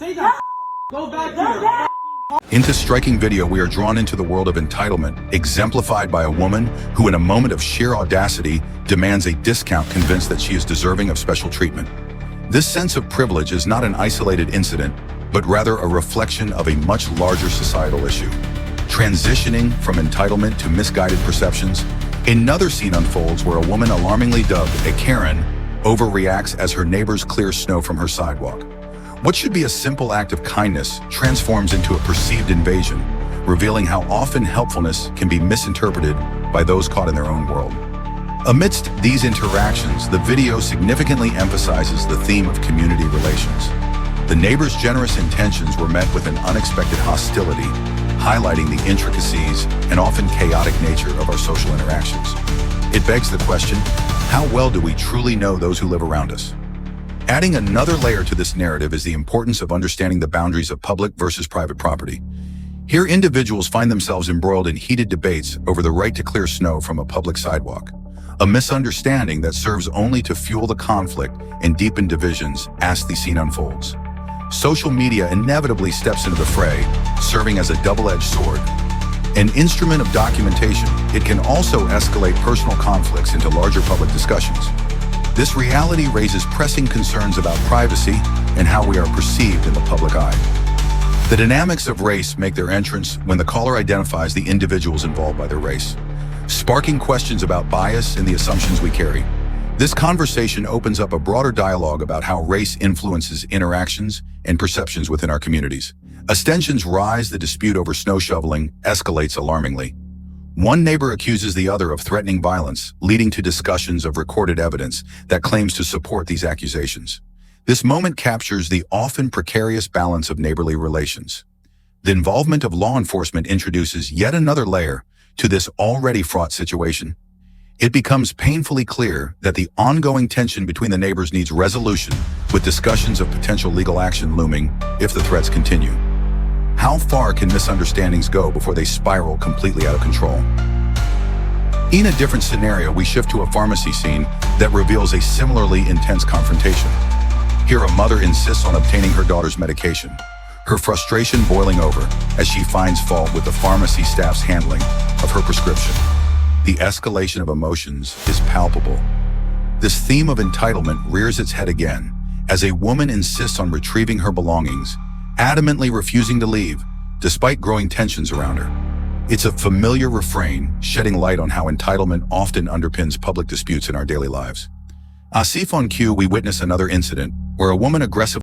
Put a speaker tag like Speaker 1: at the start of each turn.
Speaker 1: Say that. Go back here.
Speaker 2: In this striking video, we are drawn into the world of entitlement, exemplified by a woman who, in a moment of sheer audacity, demands a discount convinced that she is deserving of special treatment. This sense of privilege is not an isolated incident, but rather a reflection of a much larger societal issue. Transitioning from entitlement to misguided perceptions, another scene unfolds where a woman alarmingly dubbed a Karen overreacts as her neighbors clear snow from her sidewalk. What should be a simple act of kindness transforms into a perceived invasion, revealing how often helpfulness can be misinterpreted by those caught in their own world. Amidst these interactions, the video significantly emphasizes the theme of community relations. The neighbors' generous intentions were met with an unexpected hostility, highlighting the intricacies and often chaotic nature of our social interactions. It begs the question, how well do we truly know those who live around us? Adding another layer to this narrative is the importance of understanding the boundaries of public versus private property. Here, individuals find themselves embroiled in heated debates over the right to clear snow from a public sidewalk, a misunderstanding that serves only to fuel the conflict and deepen divisions as the scene unfolds. Social media inevitably steps into the fray, serving as a double-edged sword. An instrument of documentation, it can also escalate personal conflicts into larger public discussions. This reality raises pressing concerns about privacy and how we are perceived in the public eye. The dynamics of race make their entrance when the caller identifies the individuals involved by their race, sparking questions about bias and the assumptions we carry. This conversation opens up a broader dialogue about how race influences interactions and perceptions within our communities. As tensions rise, the dispute over snow shoveling escalates alarmingly. One neighbor accuses the other of threatening violence, leading to discussions of recorded evidence that claims to support these accusations. This moment captures the often precarious balance of neighborly relations. The involvement of law enforcement introduces yet another layer to this already fraught situation. It becomes painfully clear that the ongoing tension between the neighbors needs resolution, with discussions of potential legal action looming if the threats continue. How far can misunderstandings go before they spiral completely out of control? In a different scenario, we shift to a pharmacy scene that reveals a similarly intense confrontation. Here, a mother insists on obtaining her daughter's medication, her frustration boiling over as she finds fault with the pharmacy staff's handling of her prescription. The escalation of emotions is palpable. This theme of entitlement rears its head again as a woman insists on retrieving her belongings, adamantly refusing to leave, despite growing tensions around her. It's a familiar refrain, shedding light on how entitlement often underpins public disputes in our daily lives. Asif on cue, we witness another incident where a woman aggressively